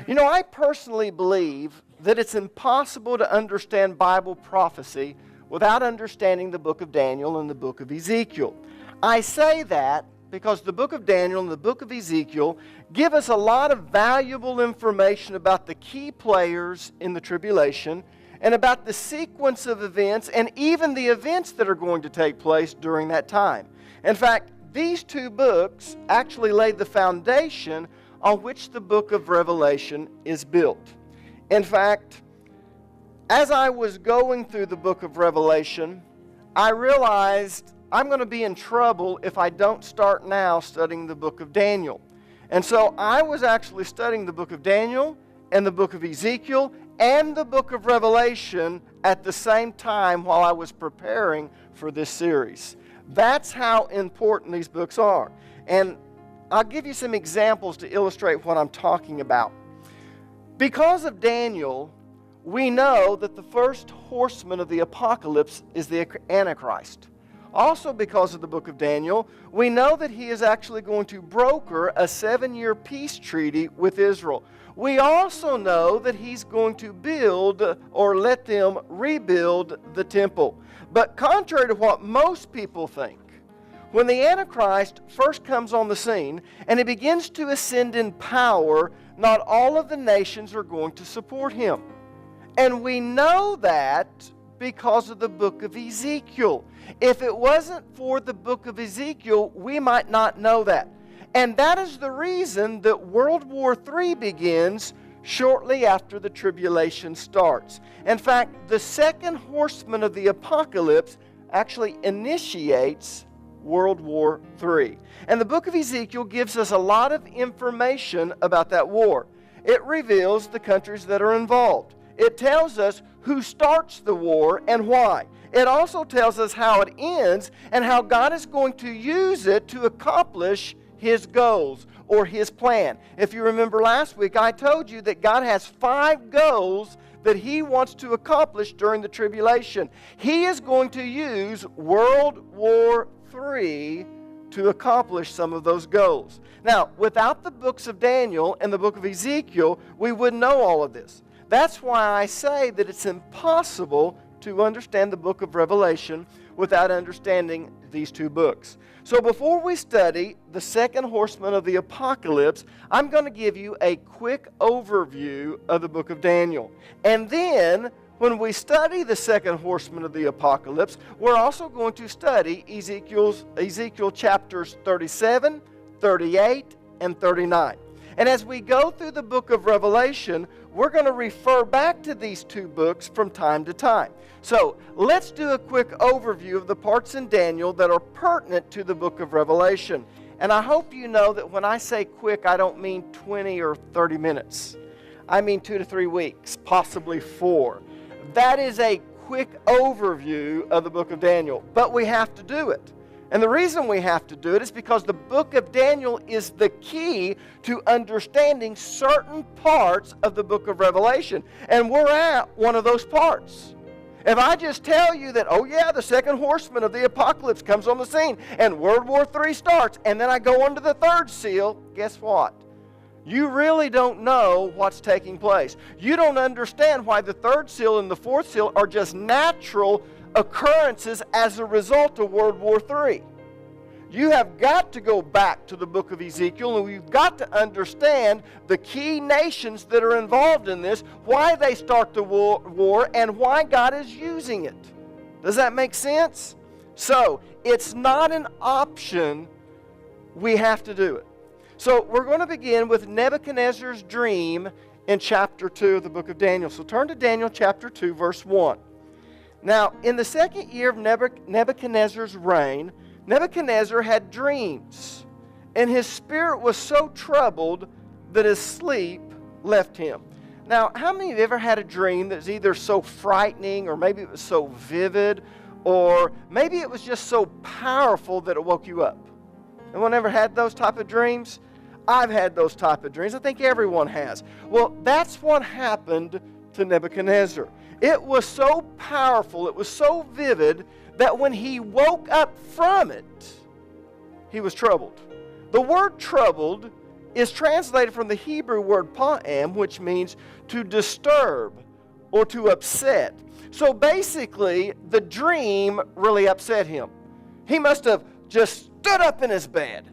You know, I personally believe that it's impossible to understand Bible prophecy without understanding the book of Daniel and the book of Ezekiel. I say that because the book of Daniel and the book of Ezekiel give us a lot of valuable information about the key players in the tribulation and about the sequence of events and even the events that are going to take place during that time. In fact, these two books actually lay the foundation on which the book of Revelation is built. In fact, as I was going through the book of Revelation, I realized I'm going to be in trouble if I don't start now studying the book of Daniel. And so I was actually studying the book of Daniel and the book of Ezekiel and the book of Revelation at the same time while I was preparing for this series. That's how important these books are. And I'll give you some examples to illustrate what I'm talking about. Because of Daniel, we know that the first horseman of the apocalypse is the Antichrist. Also because of the book of Daniel, we know that he is actually going to broker a 7-year peace treaty with Israel. We also know that he's going to build or let them rebuild the temple. But contrary to what most people think, when the Antichrist first comes on the scene and he begins to ascend in power, not all of the nations are going to support him. And we know that because of the book of Ezekiel. If it wasn't for the book of Ezekiel, we might not know that. And that is the reason that World War III begins shortly after the tribulation starts. In fact, the second horseman of the apocalypse actually initiates World War III. And the book of Ezekiel gives us a lot of information about that war. It reveals the countries that are involved. It tells us who starts the war and why. It also tells us how it ends and how God is going to use it to accomplish His goals or His plan. If you remember last week, I told you that God has 5 goals that He wants to accomplish during the tribulation. He is going to use World War III to accomplish some of those goals. Now, without the books of Daniel and the book of Ezekiel, we wouldn't know all of this. That's why I say that it's impossible to understand the book of Revelation without understanding these two books. So before we study the second horseman of the apocalypse, I'm going to give you a quick overview of the book of Daniel. And then, when we study the second horseman of the apocalypse, we're also going to study Ezekiel chapters 37, 38, and 39. And as we go through the book of Revelation, we're going to refer back to these two books from time to time. So let's do a quick overview of the parts in Daniel that are pertinent to the book of Revelation. And I hope you know that when I say quick, I don't mean 20 or 30 minutes. I mean 2 to 3 weeks, possibly 4. That is a quick overview of the book of Daniel, but we have to do it. And the reason we have to do it is because the book of Daniel is the key to understanding certain parts of the book of Revelation. And we're at one of those parts. If I just tell you that, oh yeah, the second horseman of the apocalypse comes on the scene and World War III starts, and then I go on to the third seal, guess what? You really don't know what's taking place. You don't understand why the third seal and the fourth seal are just natural occurrences as a result of World War III. You have got to go back to the book of Ezekiel, and we've got to understand the key nations that are involved in this, why they start the war, and why God is using it. Does that make sense? So, it's not an option. We have to do it. So, we're going to begin with Nebuchadnezzar's dream in chapter 2 of the book of Daniel. So, turn to Daniel chapter 2, verse 1. Now, in the second year of Nebuchadnezzar's reign, Nebuchadnezzar had dreams, and his spirit was so troubled that his sleep left him. Now, how many of you ever had a dream that's either so frightening, or maybe it was so vivid, or maybe it was just so powerful that it woke you up? Anyone ever had those type of dreams? I've had those type of dreams. I think everyone has. Well, that's what happened to Nebuchadnezzar. It was so powerful, it was so vivid, that when he woke up from it, he was troubled. The word troubled is translated from the Hebrew word pa'am, which means to disturb or to upset. So basically, the dream really upset him. He must have just stood up in his bed,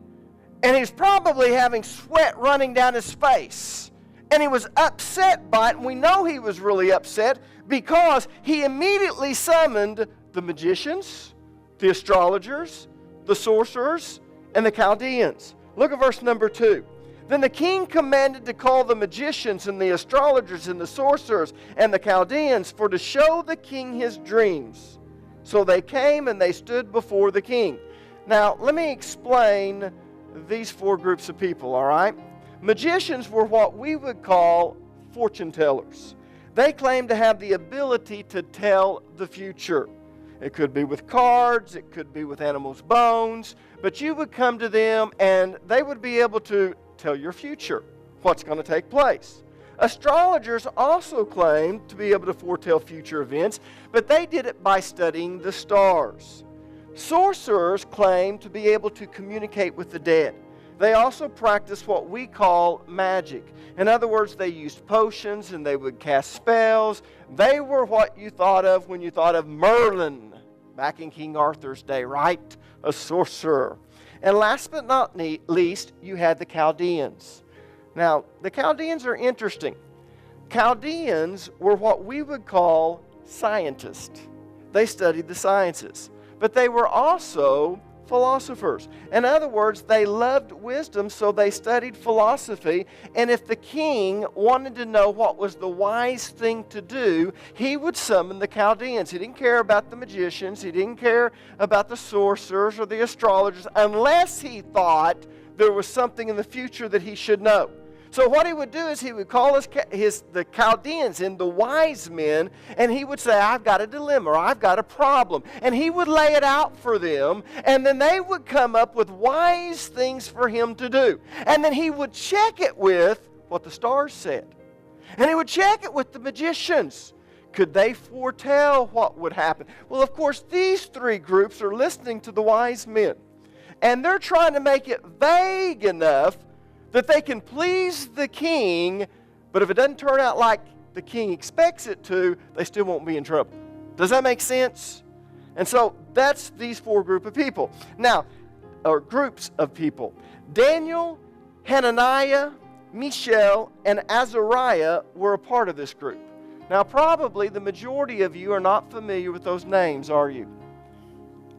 and he's probably having sweat running down his face. And he was upset by it, and we know he was really upset because he immediately summoned the magicians, the astrologers, the sorcerers, and the Chaldeans. Look at verse number 2. Then the king commanded to call the magicians and the astrologers and the sorcerers and the Chaldeans for to show the king his dreams. So they came and they stood before the king. Now, let me explain these four groups of people, all right? Magicians were what we would call fortune tellers. They claimed to have the ability to tell the future. It could be with cards, it could be with animals' bones, but you would come to them and they would be able to tell your future, what's going to take place. Astrologers also claimed to be able to foretell future events, but they did it by studying the stars. Sorcerers claimed to be able to communicate with the dead. They also practiced what we call magic. In other words, they used potions and they would cast spells. They were what you thought of when you thought of Merlin back in King Arthur's day, right? A sorcerer. And last but not least, you had the Chaldeans. Now, the Chaldeans are interesting. Chaldeans were what we would call scientists. They studied the sciences. But they were also philosophers. In other words, they loved wisdom, so they studied philosophy. And if the king wanted to know what was the wise thing to do, he would summon the Chaldeans. He didn't care about the magicians. He didn't care about the sorcerers or the astrologers unless he thought there was something in the future that he should know. So what he would do is he would call the Chaldeans in, the wise men, and he would say, I've got a dilemma, or I've got a problem. And he would lay it out for them, and then they would come up with wise things for him to do. And then he would check it with what the stars said. And he would check it with the magicians. Could they foretell what would happen? Well, of course, these three groups are listening to the wise men. And they're trying to make it vague enough that they can please the king, but if it doesn't turn out like the king expects it to, they still won't be in trouble. Does that make sense? And so that's these four groups of people. Now, or groups of people. Daniel, Hananiah, Mishael, and Azariah were a part of this group. Now, probably the majority of you are not familiar with those names, are you?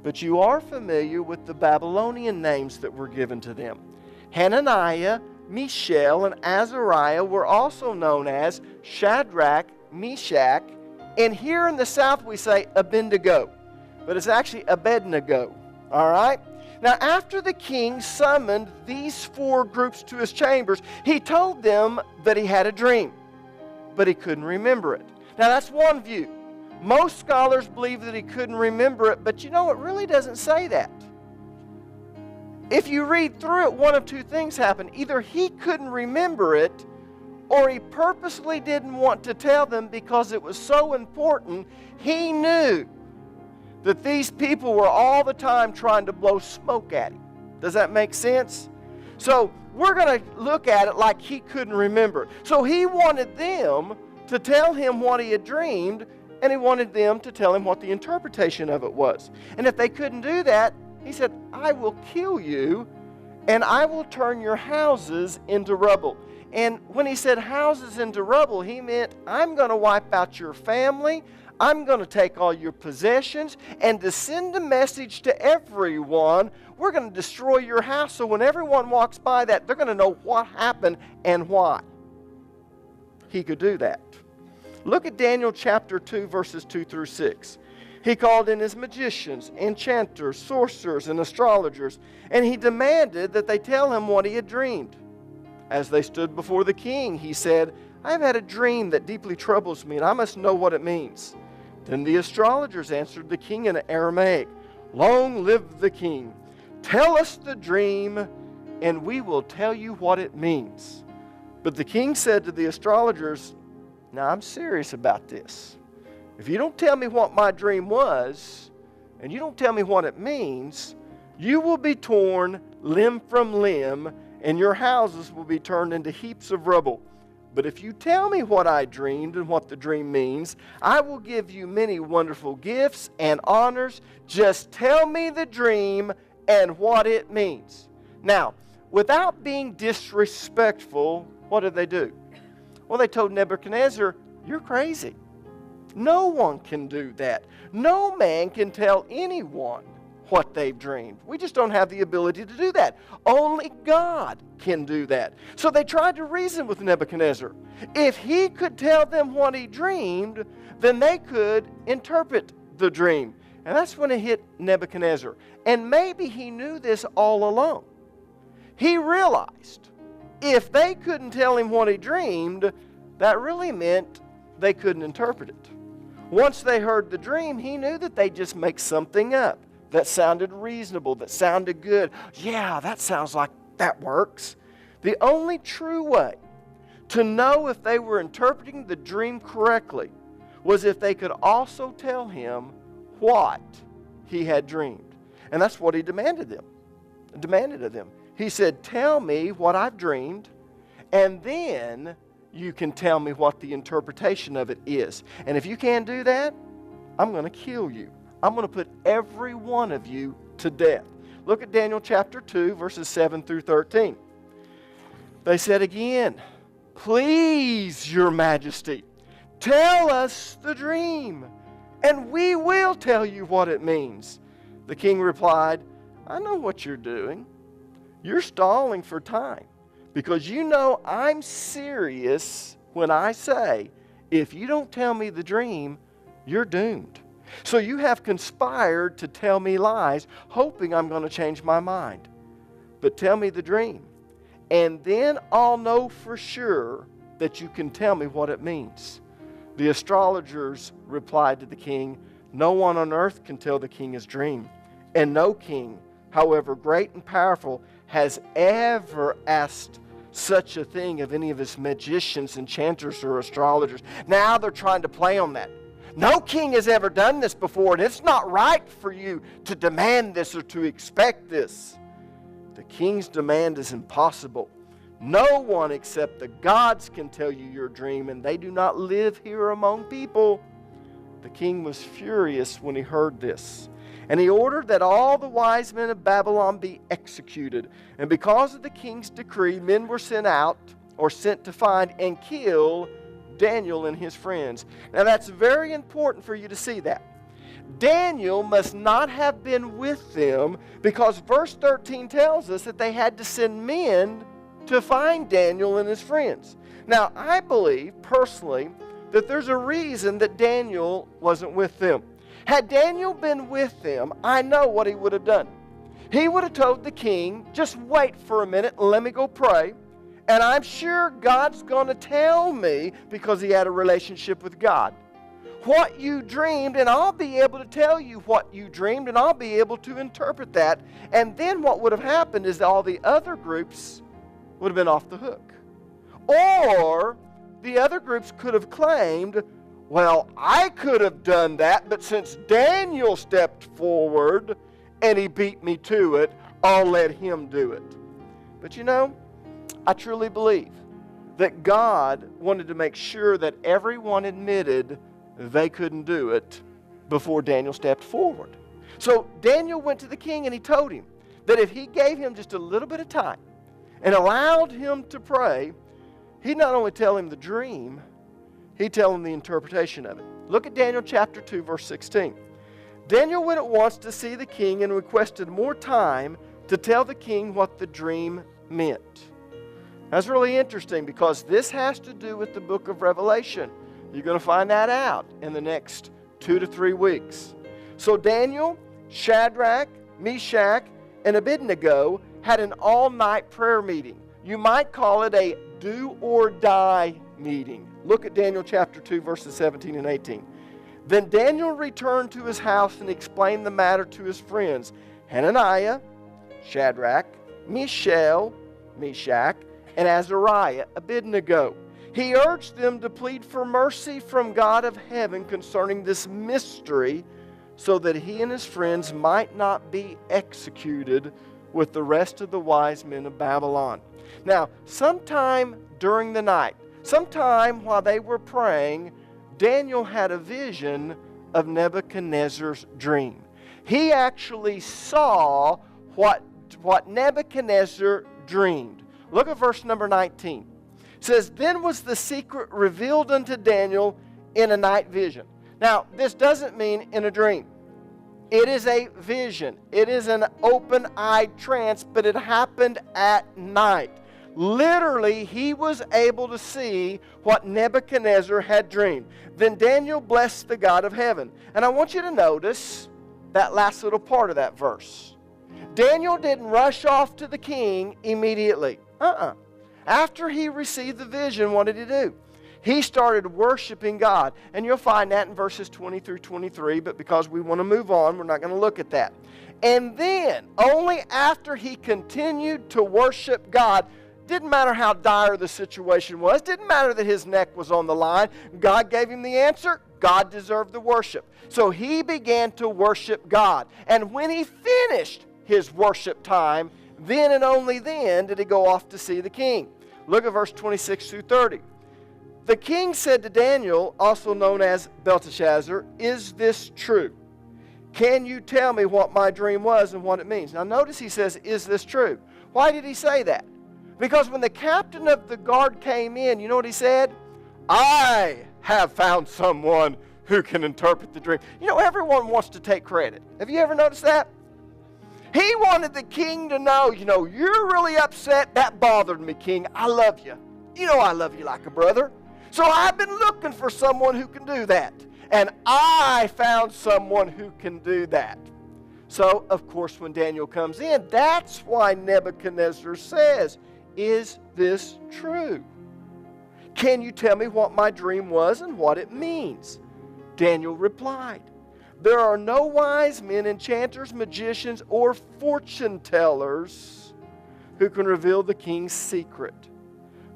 But you are familiar with the Babylonian names that were given to them. Hananiah, Mishael, and Azariah were also known as Shadrach, Meshach, and here in the South we say Abednego, but it's actually Abednego, all right? Now, after the king summoned these four groups to his chambers, he told them that he had a dream, but he couldn't remember it. Now, that's one view. Most scholars believe that he couldn't remember it, but you know, it really doesn't say that. If you read through it, one of two things happened. Either he couldn't remember it, or he purposely didn't want to tell them because it was so important. He knew that these people were all the time trying to blow smoke at him. Does that make sense? So we're going to look at it like he couldn't remember. So he wanted them to tell him what he had dreamed, and he wanted them to tell him what the interpretation of it was. And if they couldn't do that, he said, I will kill you, and I will turn your houses into rubble. And when he said houses into rubble, he meant, I'm going to wipe out your family, I'm going to take all your possessions, and to send a message to everyone, we're going to destroy your house, so when everyone walks by that, they're going to know what happened and why. He could do that. Look at Daniel chapter 2, verses 2 through 6. He called in his magicians, enchanters, sorcerers, and astrologers, and he demanded that they tell him what he had dreamed. As they stood before the king, he said, I have had a dream that deeply troubles me, and I must know what it means. Then the astrologers answered the king in Aramaic, Long live the king! Tell us the dream, and we will tell you what it means. But the king said to the astrologers, Now I'm serious about this. If you don't tell me what my dream was, and you don't tell me what it means, you will be torn limb from limb, and your houses will be turned into heaps of rubble. But if you tell me what I dreamed and what the dream means, I will give you many wonderful gifts and honors. Just tell me the dream and what it means." Now, without being disrespectful, what did they do? Well, they told Nebuchadnezzar, "You're crazy. No one can do that. No man can tell anyone what they've dreamed. We just don't have the ability to do that. Only God can do that." So they tried to reason with Nebuchadnezzar. If he could tell them what he dreamed, then they could interpret the dream. And that's when it hit Nebuchadnezzar. And maybe he knew this all along. He realized if they couldn't tell him what he dreamed, that really meant they couldn't interpret it. Once they heard the dream, he knew that they'd just make something up that sounded reasonable, that sounded good. Yeah, that sounds like that works. The only true way to know if they were interpreting the dream correctly was if they could also tell him what he had dreamed. And that's what he demanded of them. He said, "Tell me what I've dreamed, and then you can tell me what the interpretation of it is. And if you can't do that, I'm going to kill you. I'm going to put every one of you to death." Look at Daniel chapter 2, verses 7 through 13. They said again, "Please, your majesty, tell us the dream, and we will tell you what it means." The king replied, "I know what you're doing. You're stalling for time, because you know I'm serious when I say, if you don't tell me the dream, you're doomed. So you have conspired to tell me lies, hoping I'm going to change my mind. But tell me the dream, and then I'll know for sure that you can tell me what it means." The astrologers replied to the king, "No one on earth can tell the king his dream, and no king, however great and powerful, has ever asked such a thing of any of his magicians, enchanters, or astrologers." Now they're trying to play on that. No king has ever done this before, and it's not right for you to demand this or to expect this. The king's demand is impossible. No one except the gods can tell you your dream, and they do not live here among people. The king was furious when he heard this, and he ordered that all the wise men of Babylon be executed. And because of the king's decree, men were sent to find and kill Daniel and his friends. Now that's very important for you to see that. Daniel must not have been with them, because verse 13 tells us that they had to send men to find Daniel and his friends. Now I believe personally that there's a reason that Daniel wasn't with them. Had Daniel been with them, I know what he would have done. He would have told the king, "Just wait for a minute and let me go pray. And I'm sure God's going to tell me," because he had a relationship with God, "what you dreamed, and I'll be able to tell you what you dreamed, and I'll be able to interpret that." And then what would have happened is all the other groups would have been off the hook. Or the other groups could have claimed, "Well, I could have done that, but since Daniel stepped forward and he beat me to it, I'll let him do it." But you know, I truly believe that God wanted to make sure that everyone admitted they couldn't do it before Daniel stepped forward. So Daniel went to the king and he told him that if he gave him just a little bit of time and allowed him to pray, he'd not only tell him the dream, he'd tell him the interpretation of it. Look at Daniel chapter 2, verse 16. Daniel went at once to see the king and requested more time to tell the king what the dream meant. That's really interesting, because this has to do with the book of Revelation. You're going to find that out in the next 2 to 3 weeks. So Daniel, Shadrach, Meshach, and Abednego had an all-night prayer meeting. You might call it a do-or-die meeting. Look at Daniel chapter 2, verses 17 and 18. Then Daniel returned to his house and explained the matter to his friends, Hananiah, Shadrach, Mishael, Meshach, and Azariah, Abednego. He urged them to plead for mercy from God of heaven concerning this mystery, so that he and his friends might not be executed with the rest of the wise men of Babylon. Now, sometime during the night, sometime while they were praying, Daniel had a vision of Nebuchadnezzar's dream. He actually saw what Nebuchadnezzar dreamed. Look at verse number 19. It says, "Then was the secret revealed unto Daniel in a night vision." Now, this doesn't mean in a dream. It is a vision. It is an open-eyed trance, but it happened at night. Literally, he was able to see what Nebuchadnezzar had dreamed. Then Daniel blessed the God of heaven. And I want you to notice that last little part of that verse. Daniel didn't rush off to the king immediately. After he received the vision, what did he do? He started worshiping God. And you'll find that in verses 20 through 23, but because we want to move on, we're not going to look at that. And then, only after he continued to worship God, didn't matter how dire the situation was, didn't matter that his neck was on the line, God gave him the answer, God deserved the worship. So he began to worship God. And when he finished his worship time, then and only then did he go off to see the king. Look at verse 26 through 30. The king said to Daniel, also known as Belteshazzar, "Is this true? Can you tell me what my dream was and what it means?" Now notice he says, "Is this true?" Why did he say that? Because when the captain of the guard came in, you know what he said? "I have found someone who can interpret the dream." You know, everyone wants to take credit. Have you ever noticed that? He wanted the king to know, "You're really upset. That bothered me, king. I love you. You know I love you like a brother. So I've been looking for someone who can do that. And I found someone who can do that." So, of course, when Daniel comes in, that's why Nebuchadnezzar says, "Is this true? Can you tell me what my dream was and what it means?" Daniel replied, "There are no wise men, enchanters, magicians, or fortune tellers who can reveal the king's secret.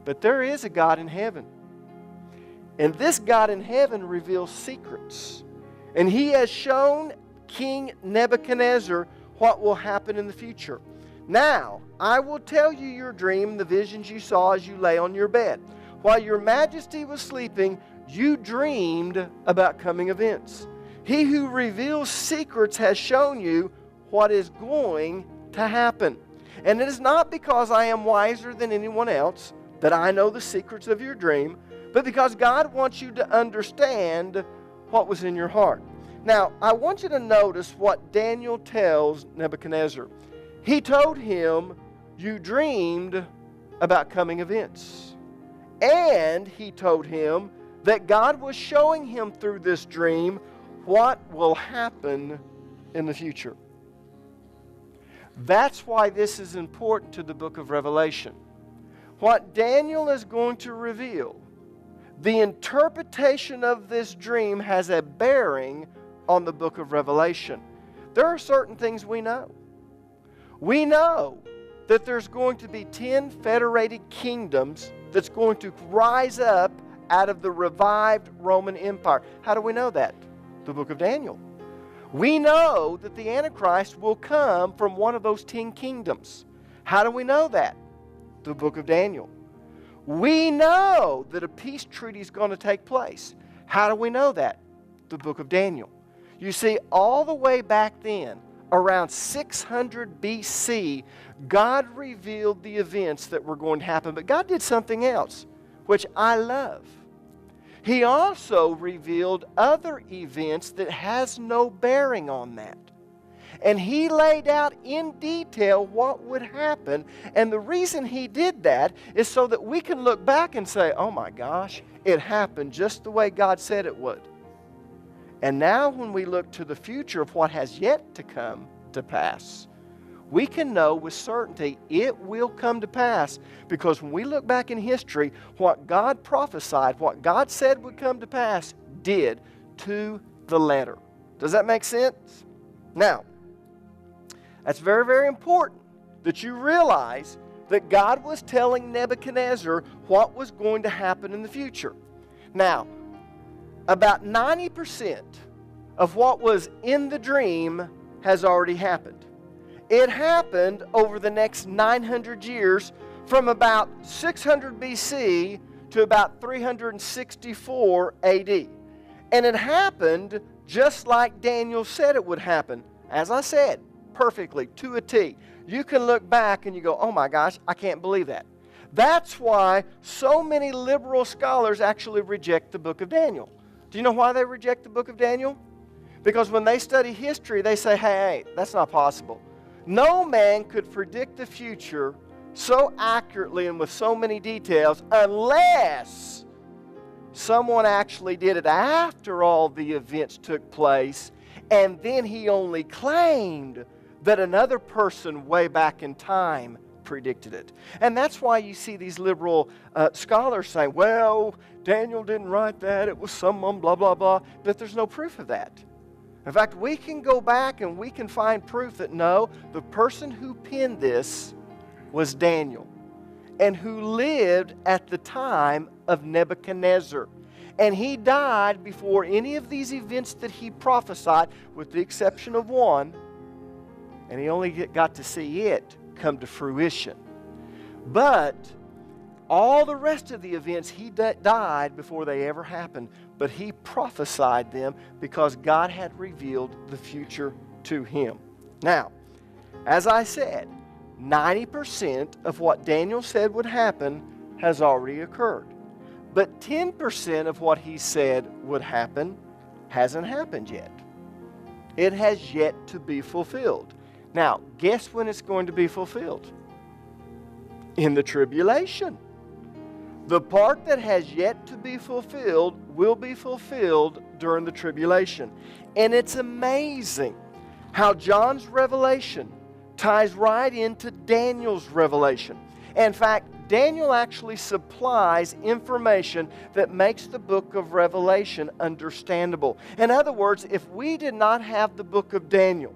But there is a God in heaven. And this God in heaven reveals secrets. And he has shown King Nebuchadnezzar what will happen in the future. Now, I will tell you your dream, the visions you saw as you lay on your bed. While your majesty was sleeping, you dreamed about coming events. He who reveals secrets has shown you what is going to happen. And it is not because I am wiser than anyone else that I know the secrets of your dream, but because God wants you to understand what was in your heart." Now, I want you to notice what Daniel tells Nebuchadnezzar. He told him, "You dreamed about coming events." And he told him that God was showing him through this dream what will happen in the future. That's why this is important to the book of Revelation. What Daniel is going to reveal, the interpretation of this dream has a bearing on the book of Revelation. There are certain things we know. We know that there's going to be 10 federated kingdoms that's going to rise up out of the revived Roman Empire. How do we know that? The book of Daniel. We know that the Antichrist will come from one of those 10 kingdoms. How do we know that? The book of Daniel. We know that a peace treaty is going to take place. How do we know that? The book of Daniel. You see, all the way back then, around 600 BC, God revealed the events that were going to happen. But God did something else, which I love. He also revealed other events that has no bearing on that. And he laid out in detail what would happen. And the reason he did that is so that we can look back and say, "Oh my gosh, it happened just the way God said it would." And now when we look to the future of what has yet to come to pass, we can know with certainty it will come to pass, because when we look back in history, what God prophesied, what God said would come to pass, did to the letter. Does that make sense? Now, that's very, very important that you realize that God was telling Nebuchadnezzar what was going to happen in the future. Now, about 90% of what was in the dream has already happened. It happened over the next 900 years from about 600 BC to about 364 AD. And it happened just like Daniel said it would happen. As I said, perfectly, to a T. You can look back and you go, oh my gosh, I can't believe that. That's why so many liberal scholars actually reject the book of Daniel. Do you know why they reject the book of Daniel? Because when they study history, they say, hey, that's not possible. No man could predict the future so accurately and with so many details unless someone actually did it after all the events took place, and then he only claimed that another person way back in time predicted it. And that's why you see these liberal scholars saying, well, Daniel didn't write that, it was someone, blah, blah, blah. But there's no proof of that. In fact, we can go back and we can find proof that no, the person who penned this was Daniel, and who lived at the time of Nebuchadnezzar. And he died before any of these events that he prophesied, with the exception of one, and he only got to see it come to fruition. But all the rest of the events, he died before they ever happened. But he prophesied them because God had revealed the future to him. Now, as I said, 90% of what Daniel said would happen has already occurred. But 10% of what he said would happen hasn't happened yet. It has yet to be fulfilled. Now, guess when it's going to be fulfilled? In the tribulation. The part that has yet to be fulfilled will be fulfilled during the tribulation. And it's amazing how John's revelation ties right into Daniel's revelation. In fact, Daniel actually supplies information that makes the book of Revelation understandable. In other words, if we did not have the book of Daniel,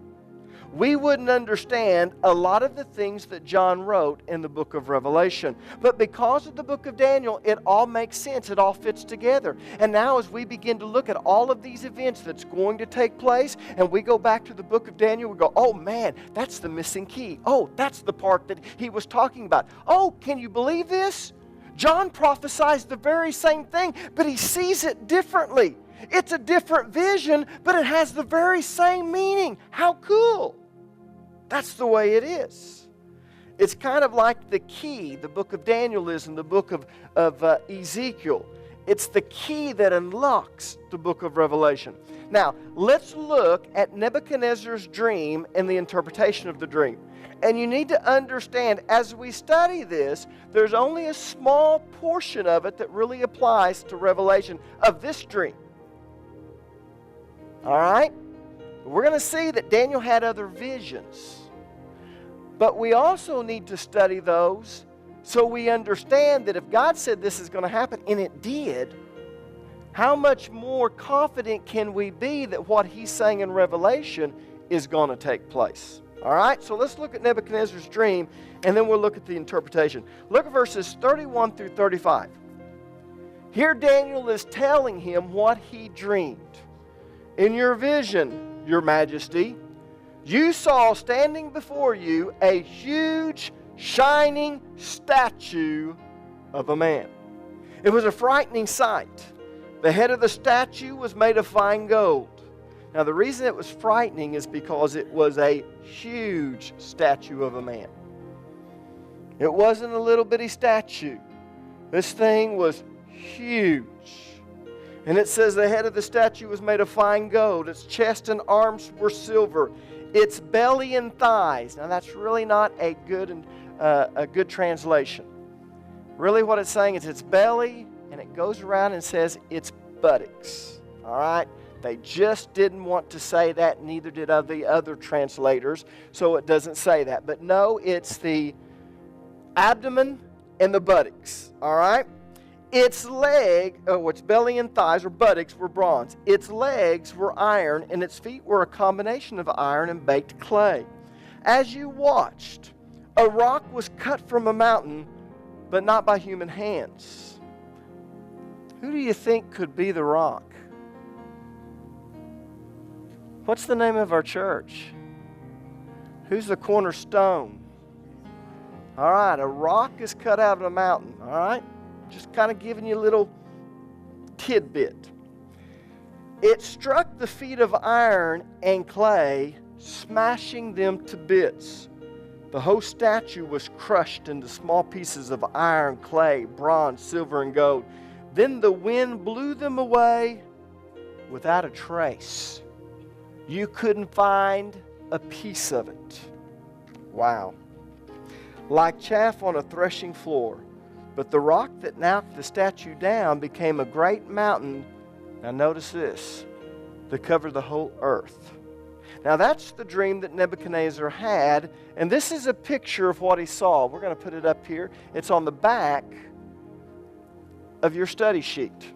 we wouldn't understand a lot of the things that John wrote in the book of Revelation. But because of the book of Daniel, it all makes sense. It all fits together. And now as we begin to look at all of these events that's going to take place, and we go back to the book of Daniel, we go, oh man, that's the missing key. Oh, that's the part that he was talking about. Oh, can you believe this? John prophesies the very same thing, but he sees it differently. It's a different vision, but it has the very same meaning. How cool! That's the way it is. It's kind of like the key the book of Daniel is in the book of Ezekiel. It's the key that unlocks the book of Revelation. Now, let's look at Nebuchadnezzar's dream and the interpretation of the dream. And you need to understand, as we study this, there's only a small portion of it that really applies to Revelation of this dream. All right? We're going to see that Daniel had other visions. But we also need to study those so we understand that if God said this is going to happen, and it did, how much more confident can we be that what he's saying in Revelation is going to take place? All right? So let's look at Nebuchadnezzar's dream, and then we'll look at the interpretation. Look at verses 31 through 35. Here Daniel is telling him what he dreamed. In your vision, Your Majesty, you saw standing before you a huge, shining statue of a man. It was a frightening sight. The head of the statue was made of fine gold. Now, the reason it was frightening is because it was a huge statue of a man. It wasn't a little bitty statue. This thing was huge. And it says the head of the statue was made of fine gold. Its chest and arms were silver. Its belly and thighs. Now that's really not a good translation. Really what it's saying is its belly, and it goes around and says its buttocks. All right? They just didn't want to say that, neither did the other translators, so it doesn't say that. But no, it's the abdomen and the buttocks. All right? Its belly and thighs or buttocks were bronze. Its legs were iron, and its feet were a combination of iron and baked clay. As you watched, a rock was cut from a mountain, but not by human hands. Who do you think could be the rock? What's the name of our church? Who's the cornerstone? All right, a rock is cut out of a mountain. All right, just kind of giving you a little tidbit. It struck the feet of iron and clay, smashing them to bits. The whole statue was crushed into small pieces of iron, clay, bronze, silver, and gold. Then the wind blew them away without a trace. You couldn't find a piece of it. Wow. Like chaff on a threshing floor. But the rock that knocked the statue down became a great mountain. Now notice this, that covered the whole earth. Now that's the dream that Nebuchadnezzar had, and this is a picture of what he saw. We're going to put it up here. It's on the back of your study sheet.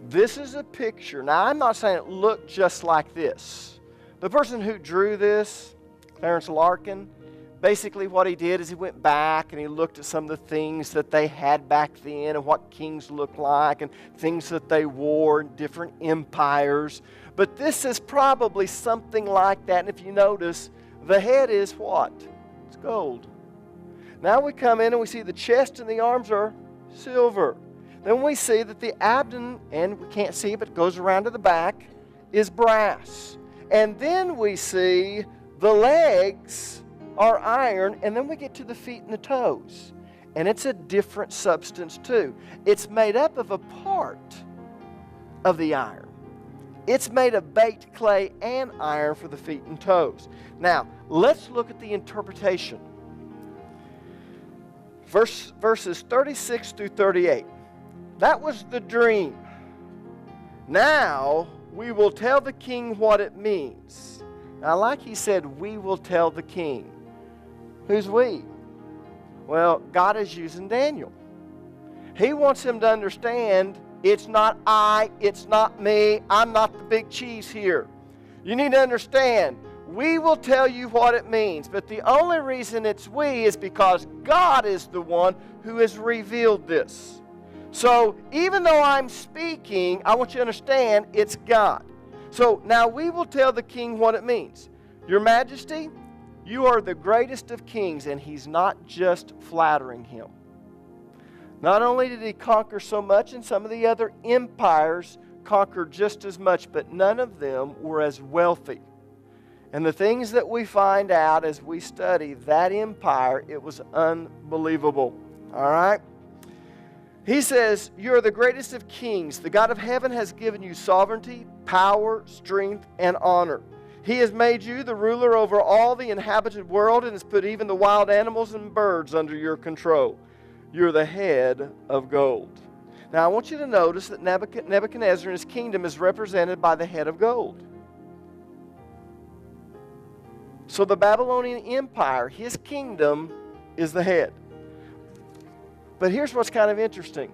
This is a picture. Now I'm not saying it looked just like this. The person who drew this, Clarence Larkin, basically what he did is he went back and he looked at some of the things that they had back then and what kings looked like and things that they wore in different empires. But this is probably something like that. And if you notice, the head is what? It's gold. Now we come in and we see the chest and the arms are silver. Then we see that the abdomen, and we can't see it, but it goes around to the back, is brass. And then we see the legs are iron, and then we get to the feet and the toes. And it's a different substance too. It's made up of a part of the iron. It's made of baked clay and iron for the feet and toes. Now, let's look at the interpretation. Verses 36 through 38. That was the dream. Now, we will tell the king what it means. Now, like he said, we will tell the king. Who's we? Well, God is using Daniel. He wants him to understand it's not I, it's not me, I'm not the big cheese here. You need to understand, we will tell you what it means, but the only reason it's we is because God is the one who has revealed this. So even though I'm speaking, I want you to understand it's God. So now we will tell the king what it means. Your Majesty, you are the greatest of kings, and he's not just flattering him. Not only did he conquer so much, and some of the other empires conquered just as much, but none of them were as wealthy. And the things that we find out as we study that empire, it was unbelievable. All right? He says, you are the greatest of kings. The God of heaven has given you sovereignty, power, strength, and honor. He has made you the ruler over all the inhabited world and has put even the wild animals and birds under your control. You're the head of gold. Now, I want you to notice that Nebuchadnezzar and his kingdom is represented by the head of gold. So the Babylonian Empire, his kingdom, is the head. But here's what's kind of interesting.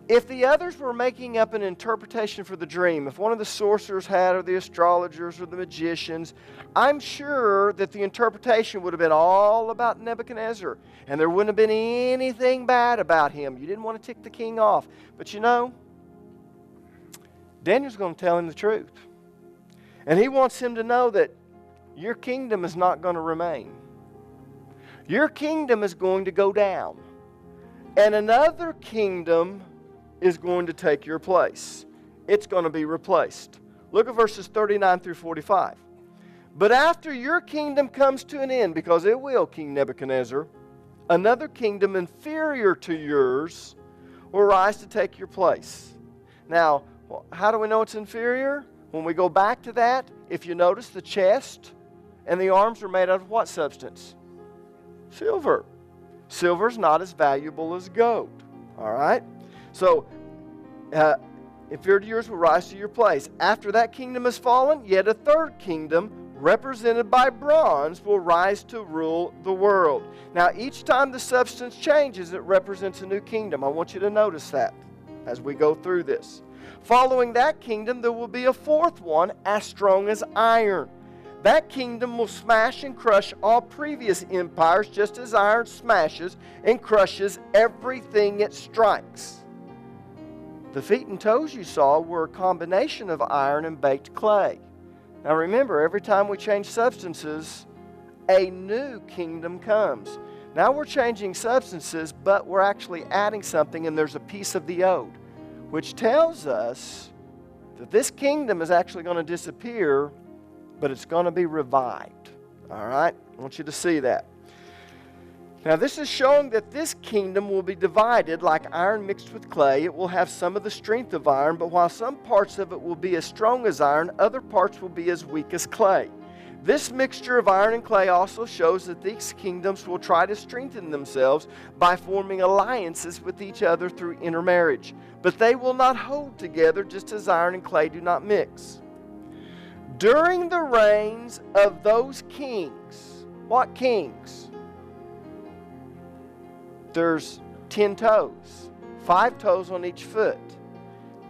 If the others were making up an interpretation for the dream, if one of the sorcerers had, or the astrologers, or the magicians, I'm sure that the interpretation would have been all about Nebuchadnezzar, and there wouldn't have been anything bad about him. You didn't want to tick the king off. But you know, Daniel's going to tell him the truth. And he wants him to know that your kingdom is not going to remain. Your kingdom is going to go down. And another kingdom is going to take your place. It's going to be replaced. Look at verses 39 through 45. But after your kingdom comes to an end, because it will, King Nebuchadnezzar, another kingdom inferior to yours will rise to take your place. Now, how do we know it's inferior? When we go back to that, if you notice, the chest and the arms are made out of what substance? Silver. Silver's not as valuable as gold. All right? So, inferior to yours will rise to your place. After that kingdom has fallen, yet a third kingdom, represented by bronze, will rise to rule the world. Now, each time the substance changes, it represents a new kingdom. I want you to notice that as we go through this. Following that kingdom, there will be a fourth one as strong as iron. That kingdom will smash and crush all previous empires, just as iron smashes and crushes everything it strikes. The feet and toes you saw were a combination of iron and baked clay. Now remember, every time we change substances, a new kingdom comes. Now we're changing substances, but we're actually adding something, and there's a piece of the old, which tells us that this kingdom is actually going to disappear, but it's going to be revived. All right? I want you to see that. Now this is showing that this kingdom will be divided like iron mixed with clay. It will have some of the strength of iron, but while some parts of it will be as strong as iron, other parts will be as weak as clay. This mixture of iron and clay also shows that these kingdoms will try to strengthen themselves by forming alliances with each other through intermarriage. But they will not hold together, just as iron and clay do not mix. During the reigns of those kings, what kings? There's 10 toes, 5 toes on each foot.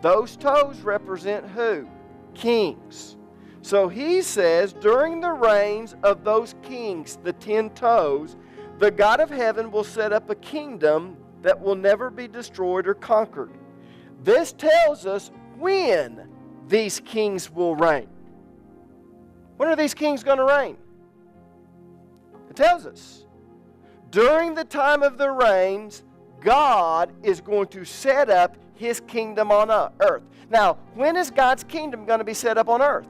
Those toes represent who? Kings. So he says, during the reigns of those kings, the 10 toes, the God of heaven will set up a kingdom that will never be destroyed or conquered. This tells us when these kings will reign. When are these kings going to reign? It tells us. During the time of the reigns, God is going to set up His kingdom on earth. Now, when is God's kingdom going to be set up on earth?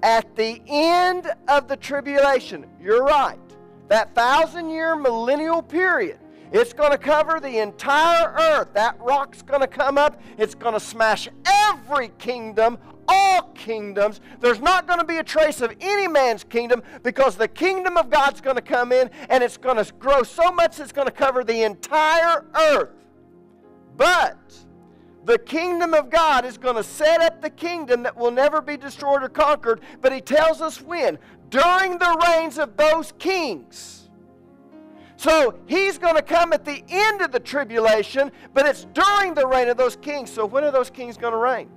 At the end of the tribulation. You're right. That 1,000-year millennial period. It's going to cover the entire earth. That rock's going to come up. It's going to smash every kingdom, all kingdoms. There's not going to be a trace of any man's kingdom, because the kingdom of God's going to come in, and it's going to grow so much it's going to cover the entire earth. But the kingdom of God is going to set up the kingdom that will never be destroyed or conquered. But He tells us when. During the reigns of those kings. So He's going to come at the end of the tribulation, but it's during the reign of those kings. So when are those kings going to reign?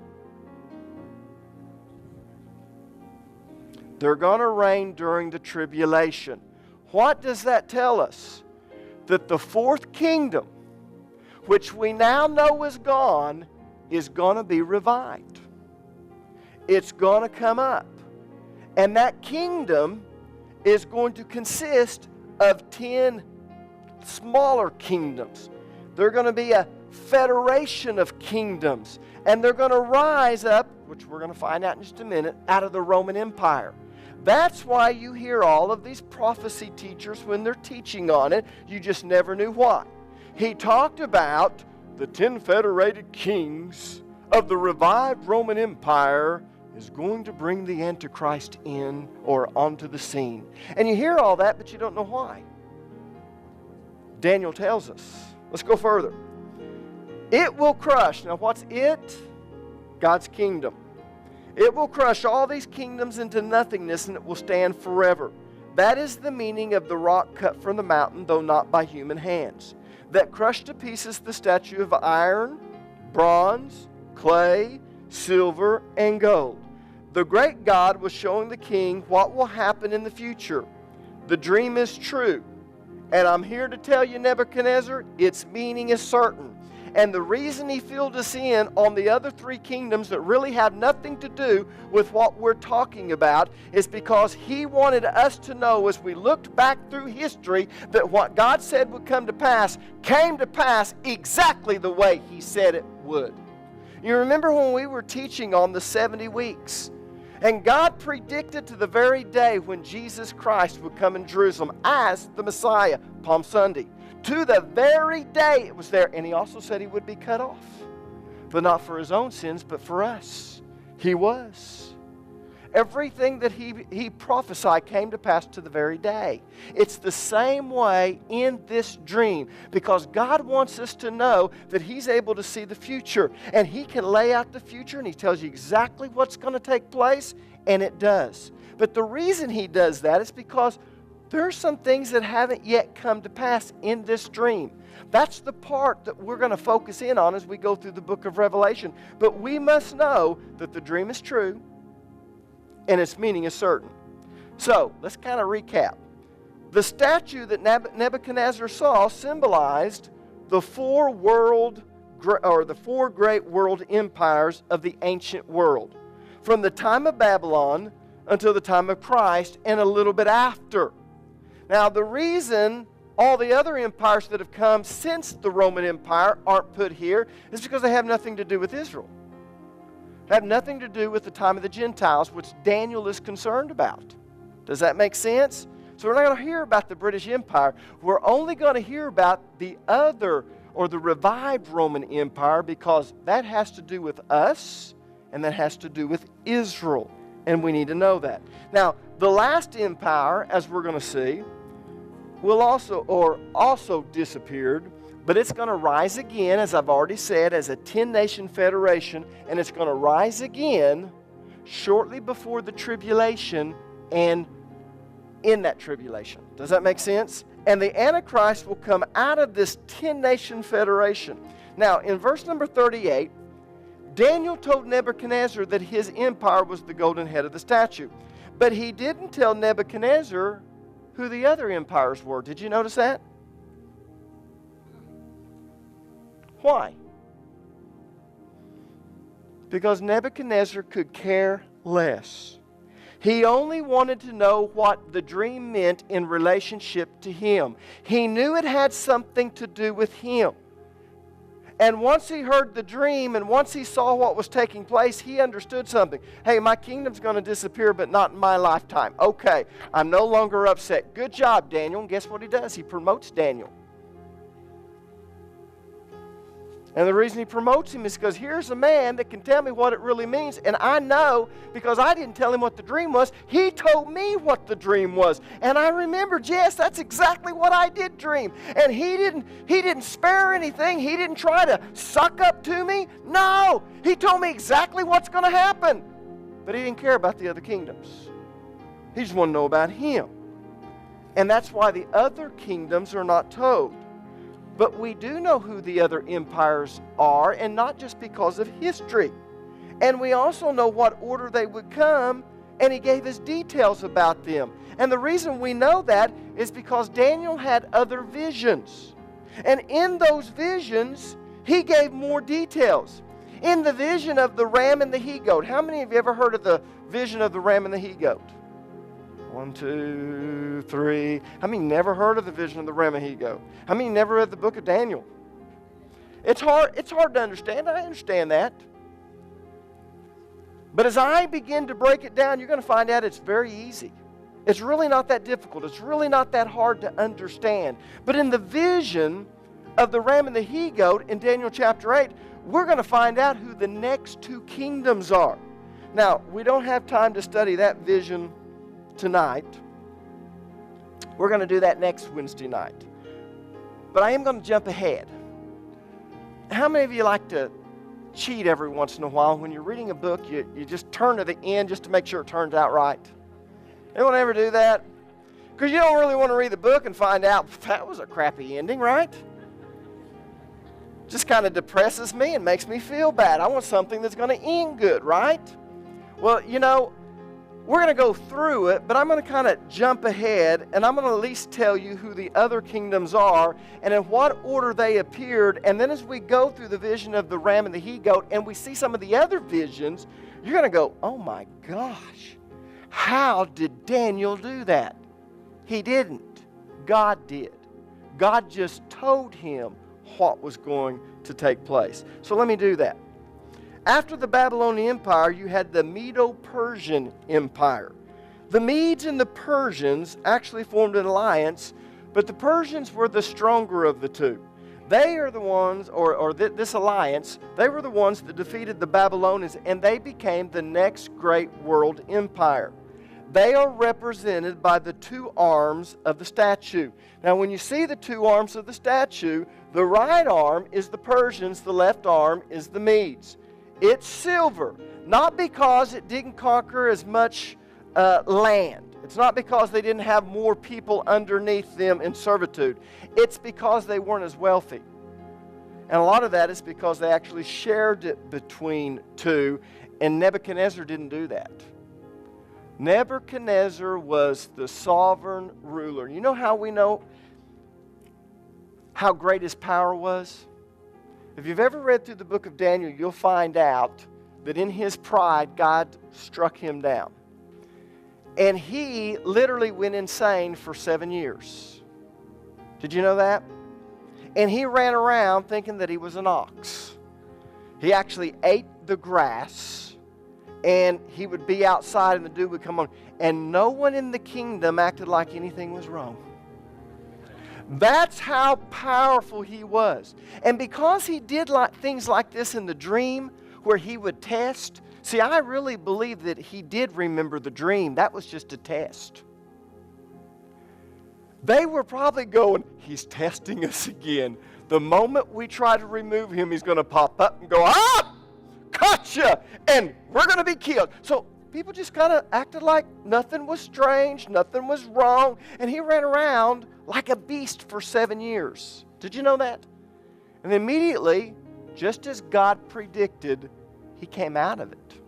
They're going to reign during the tribulation. What does that tell us? That the fourth kingdom, which we now know is gone, is going to be revived. It's going to come up. And that kingdom is going to consist of 10 smaller kingdoms. They're going to be a federation of kingdoms. And they're going to rise up, which we're going to find out in just a minute, out of the Roman Empire. That's why you hear all of these prophecy teachers when they're teaching on it. You just never knew why. He talked about the 10 federated kings of the revived Roman Empire is going to bring the Antichrist in or onto the scene. And you hear all that, but you don't know why. Daniel tells us. Let's go further. It will crush. Now what's it? God's kingdom. It will crush all these kingdoms into nothingness, and it will stand forever. That is the meaning of the rock cut from the mountain, though not by human hands, that crushed to pieces the statue of iron, bronze, clay, silver, and gold. The great God was showing the king what will happen in the future. The dream is true. And I'm here to tell you, Nebuchadnezzar, its meaning is certain. And the reason he filled us in on the other 3 kingdoms that really have nothing to do with what we're talking about is because he wanted us to know, as we looked back through history, that what God said would come to pass came to pass exactly the way He said it would. You remember when we were teaching on the 70 weeks? And God predicted to the very day when Jesus Christ would come in Jerusalem as the Messiah, Palm Sunday. To the very day it was there. And He also said He would be cut off. But not for His own sins, but for us. He was. Everything that he prophesied came to pass to the very day. It's the same way in this dream, because God wants us to know that He's able to see the future, and He can lay out the future, and He tells you exactly what's going to take place, and it does. But the reason He does that is because there are some things that haven't yet come to pass in this dream. That's the part that we're going to focus in on as we go through the book of Revelation. But we must know that the dream is true and its meaning is certain. So, let's kind of recap. The statue that Nebuchadnezzar saw symbolized the 4 great world empires of the ancient world. from the time of Babylon until the time of Christ and a little bit after. Now, the reason all the other empires that have come since the Roman Empire aren't put here is because they have nothing to do with Israel. They have nothing to do with the time of the Gentiles, which Daniel is concerned about. Does that make sense? So we're not going to hear about the British Empire. We're only going to hear about the other, or the revived Roman Empire, because that has to do with us and that has to do with Israel. And we need to know that. Now, the last empire, as we're going to see, will also disappeared, but it's going to rise again, as I've already said, as a 10-nation federation, and it's going to rise again shortly before the tribulation and in that tribulation. Does that make sense? And the Antichrist will come out of this 10-nation federation. Now, in verse number 38, Daniel told Nebuchadnezzar that his empire was the golden head of the statue. But he didn't tell Nebuchadnezzar who the other empires were. Did you notice that? Why? Because Nebuchadnezzar could care less. He only wanted to know what the dream meant in relationship to him. He knew it had something to do with him. And once he heard the dream and once he saw what was taking place, he understood something. Hey, my kingdom's going to disappear, but not in my lifetime. Okay, I'm no longer upset. Good job, Daniel. And guess what he does? He promotes Daniel. And the reason he promotes him is because here's a man that can tell me what it really means. And I know, because I didn't tell him what the dream was, he told me what the dream was. And I remembered, yes, that's exactly what I did dream. And he didn't spare anything. He didn't try to suck up to me. No, he told me exactly what's going to happen. But he didn't care about the other kingdoms. He just wanted to know about him. And that's why the other kingdoms are not told. But we do know who the other empires are, and not just because of history. And we also know what order they would come, and he gave us details about them. And the reason we know that is because Daniel had other visions. And in those visions, he gave more details. In the vision of the ram and the he-goat, how many of you ever heard of the vision of the ram and the he-goat? 1, 2, 3. How many never heard of the vision of the ram and he-goat? How many never read the book of Daniel? It's hard to understand. I understand that. But as I begin to break it down, you're going to find out it's very easy. It's really not that difficult. It's really not that hard to understand. But in the vision of the ram and the he-goat in Daniel chapter 8, we're going to find out who the next two kingdoms are. Now, we don't have time to study that vision tonight. We're going to do that next Wednesday night. But I am going to jump ahead. How many of you like to cheat every once in a while? When you're reading a book, you just turn to the end just to make sure it turns out right? Anyone ever do that? Because you don't really want to read the book and find out that was a crappy ending, right? Just kind of depresses me and makes me feel bad. I want something that's going to end good, right? Well, you know, we're going to go through it, but I'm going to kind of jump ahead, and I'm going to at least tell you who the other kingdoms are and in what order they appeared. And then as we go through the vision of the ram and the he-goat and we see some of the other visions, you're going to go, oh my gosh, how did Daniel do that? He didn't. God did. God just told him what was going to take place. So let me do that. After the Babylonian Empire, you had the Medo-Persian Empire. The Medes and the Persians actually formed an alliance, but the Persians were the stronger of the two. They are the ones, this alliance, they were the ones that defeated the Babylonians, and they became the next great world empire. They are represented by the two arms of the statue. Now, when you see the two arms of the statue, the right arm is the Persians, the left arm is the Medes. It's silver, not because it didn't conquer as much land. It's not because they didn't have more people underneath them in servitude. It's because they weren't as wealthy. And a lot of that is because they actually shared it between two, and Nebuchadnezzar didn't do that. Nebuchadnezzar was the sovereign ruler. You know how we know how great his power was? If you've ever read through the book of Daniel, you'll find out that in his pride, God struck him down. And he literally went insane for 7 years. Did you know that? And he ran around thinking that he was an ox. He actually ate the grass, and he would be outside and the dew would come on. And no one in the kingdom acted like anything was wrong. That's how powerful he was. And because he did things like this in the dream, where he would test, see, I really believe that he did remember the dream. That was just a test. They were probably going, he's testing us again. The moment we try to remove him, he's going to pop up and go, gotcha, and we're going to be killed. So people just kind of acted like nothing was strange, nothing was wrong, and he ran around like a beast for 7 years. Did you know that? And immediately, just as God predicted, he came out of it.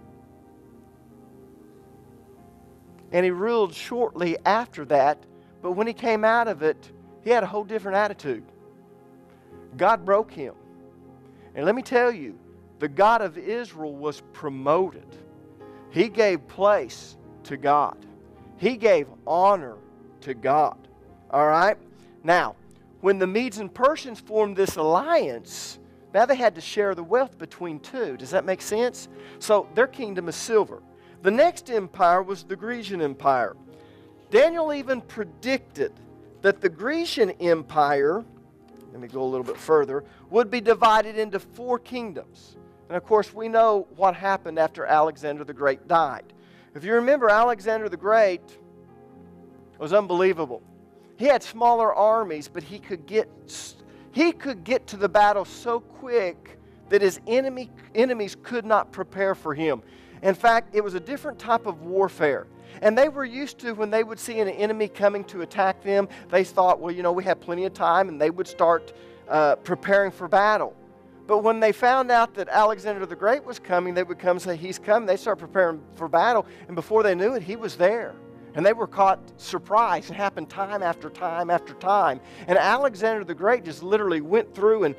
And he ruled shortly after that, but when he came out of it, he had a whole different attitude. God broke him. And let me tell you, the God of Israel was promoted. He gave place to God. He gave honor to God. All right? Now, when the Medes and Persians formed this alliance, now they had to share the wealth between two. Does that make sense? So their kingdom is silver. The next empire was the Grecian Empire. Daniel even predicted that the Grecian Empire, let me go a little bit further, would be divided into 4 kingdoms. And of course, we know what happened after Alexander the Great died. If you remember, Alexander the Great was unbelievable. He had smaller armies, but he could get to the battle so quick that his enemies could not prepare for him. In fact, it was a different type of warfare. And they were used to, when they would see an enemy coming to attack them, they thought, well, we have plenty of time, and they would start preparing for battle. But when they found out that Alexander the Great was coming, they would come and say, he's coming. They start preparing for battle, and before they knew it, he was there. And they were caught surprised. It happened time after time after time. And Alexander the Great just literally went through, and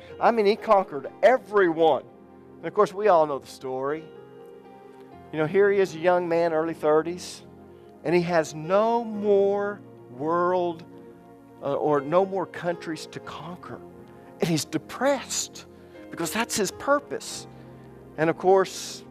he conquered everyone. And of course, we all know the story. Here he is, a young man, early 30s, and he has no more world or no more countries to conquer. And he's depressed because that's his purpose. And of course,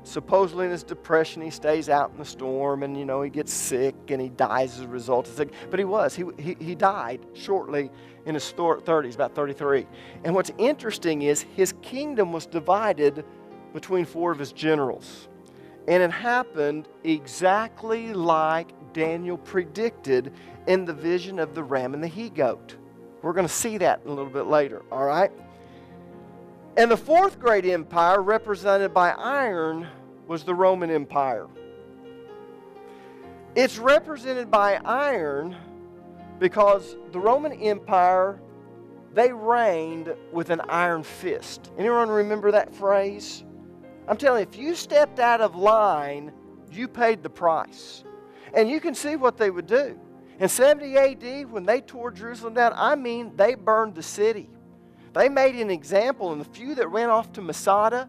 supposedly in his depression, he stays out in the storm, and he gets sick and he dies as a result. But he died shortly in his 30s, about 33. And what's interesting is his kingdom was divided between 4 of his generals. And it happened exactly like Daniel predicted in the vision of the ram and the he-goat. We're going to see that a little bit later, all right? And the 4th great empire, represented by iron, was the Roman Empire. It's represented by iron because the Roman Empire, they reigned with an iron fist. Anyone remember that phrase? I'm telling you, if you stepped out of line, you paid the price. And you can see what they would do. In 70 AD, when they tore Jerusalem down, they burned the city. They made an example, and the few that ran off to Masada,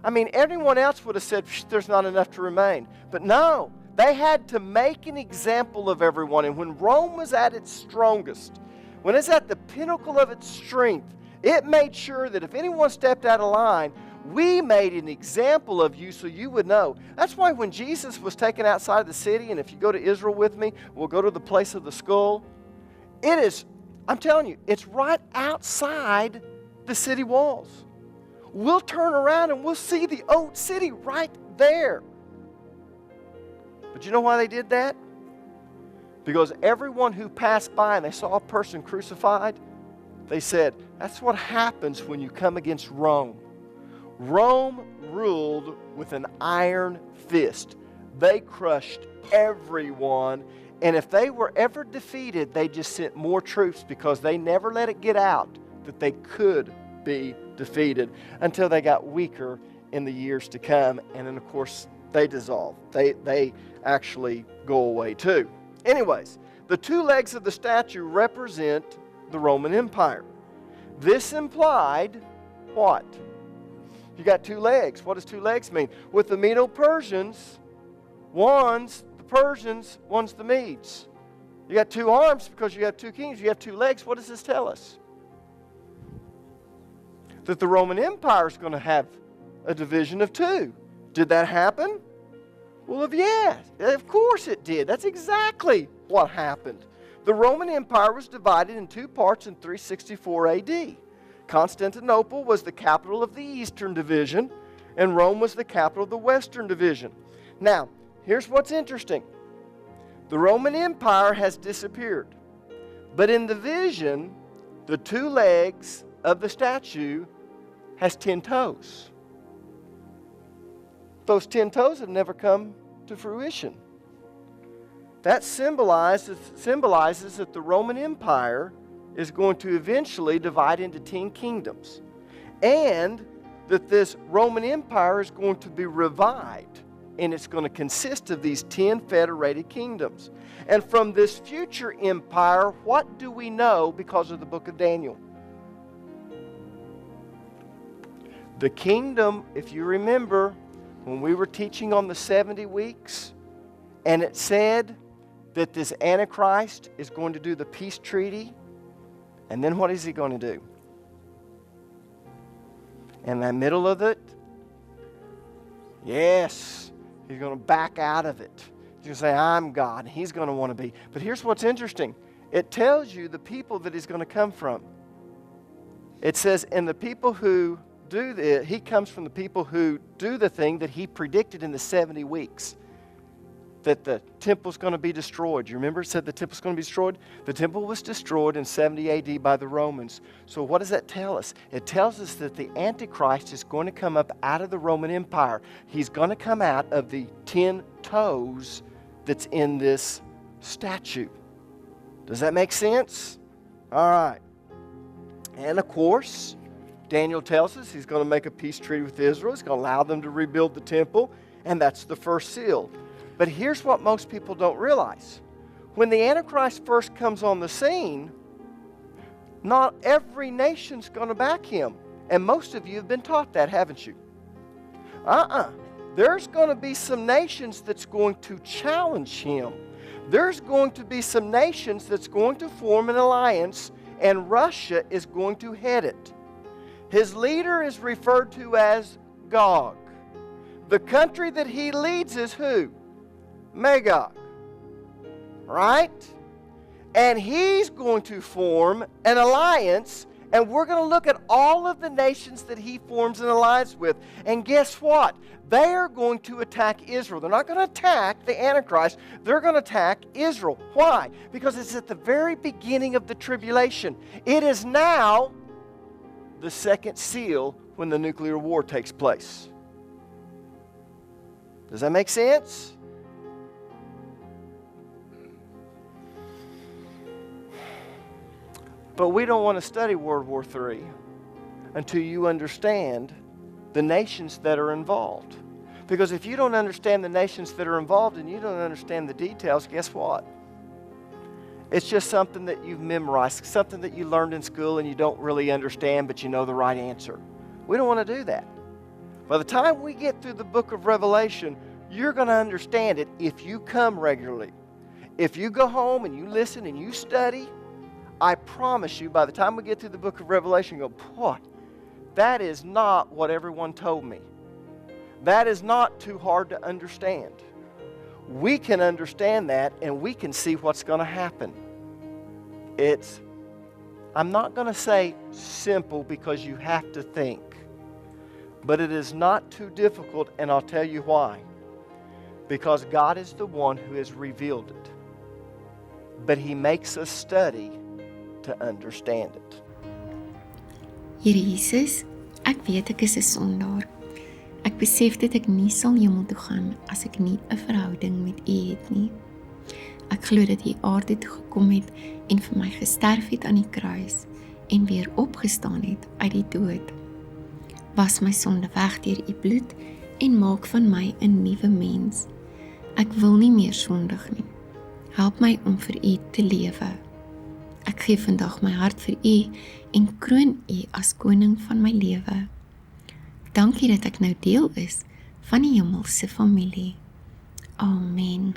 everyone else would have said, there's not enough to remain. But no, they had to make an example of everyone. And when Rome was at its strongest, when it's at the pinnacle of its strength, it made sure that if anyone stepped out of line, we made an example of you so you would know. That's why when Jesus was taken outside the city, and if you go to Israel with me, we'll go to the place of the skull. I'm telling you, it's right outside the city walls. We'll turn around and we'll see the old city right there. But you know why they did that? Because everyone who passed by and they saw a person crucified, they said, that's what happens when you come against Rome. Rome ruled with an iron fist. They crushed everyone, and if they were ever defeated, they just sent more troops because they never let it get out that they could be defeated until they got weaker in the years to come, and then of course they dissolve. They actually go away too. Anyways, the 2 legs of the statue represent the Roman Empire. This implied what? You got two legs. What does two legs mean? With the Medo-Persians, one's the Persians, one's the Medes. You got two arms because you have two kings. You have two legs. What does this tell us? That the Roman Empire is going to have a division of two. Did that happen? Well, yeah, of course it did. That's exactly what happened. The Roman Empire was divided in two parts in 364 AD. Constantinople was the capital of the Eastern Division, and Rome was the capital of the Western Division. Now, here's what's interesting. The Roman Empire has disappeared. But in the vision, the two legs of the statue has 10 toes. Those 10 toes have never come to fruition. That symbolizes that the Roman Empire is going to eventually divide into 10 kingdoms. And that this Roman Empire is going to be revived. And it's going to consist of these 10 federated kingdoms. And from this future empire, what do we know because of the book of Daniel? The kingdom, if you remember, when we were teaching on the 70 weeks, and it said that this Antichrist is going to do the peace treaty, and then what is he going to do? In the middle of it, yes, he's going to back out of it. He's going to say, I'm God. He's going to want to be. But here's what's interesting. It tells you the people that he's going to come from. It says, and the people who do the, he comes from the people who do the thing that he predicted in the 70 weeks. That the temple's going to be destroyed. You remember it said the temple's going to be destroyed? The temple was destroyed in 70 AD by the Romans. So what does that tell us? It tells us that the Antichrist is going to come up out of the Roman Empire. He's going to come out of the 10 toes that's in this statue. Does that make sense? All right. And of course, Daniel tells us he's going to make a peace treaty with Israel. He's going to allow them to rebuild the temple. And that's the first seal. But here's what most people don't realize. When the Antichrist first comes on the scene, not every nation's going to back him. And most of you have been taught that, haven't you? There's going to be some nations that's going to challenge him. There's going to be some nations that's going to form an alliance, and Russia is going to head it. His leader is referred to as Gog. The country that he leads is who? Magog. Right? And he's going to form an alliance, and we're going to look at all of the nations that he forms an alliance with. And guess what? They are going to attack Israel. They're not going to attack the Antichrist. They're going to attack Israel. Why? Because it's at the very beginning of the tribulation. It is now the second seal when the nuclear war takes place. Does that make sense? But we don't want to study World War III until you understand the nations that are involved. Because if you don't understand the nations that are involved and you don't understand the details, guess what? It's just something that you've memorized, something that you learned in school and you don't really understand, but you know the right answer. We don't want to do that. By the time we get through the book of Revelation, you're going to understand it if you come regularly. If you go home and you listen and you study, I promise you, by the time we get through the book of Revelation, you go, boy, that is not what everyone told me. That is not too hard to understand. We can understand that, and we can see what's going to happen. I'm not going to say simple because you have to think, but it is not too difficult, and I'll tell you why. Because God is the one who has revealed it. But He makes us study to understand it. Here Jesus, ek weet ek is 'n sondaar. Ek besef dat ek nie sal hemel toe gaan as ek nie 'n verhouding met U het nie. Ek glo dat U aarde toe gekom het en vir my gesterf het aan die kruis en weer opgestaan het uit die dood. Was my sonde weg deur U bloed en maak van my 'n nuwe mens. Ek wil nie meer sondig nie. Help my om vir U te lewe. Ek gee vandag my hart vir U en kroon U as koning van my lewe. Dankie dat ek nou deel is van die hemelse familie. Amen.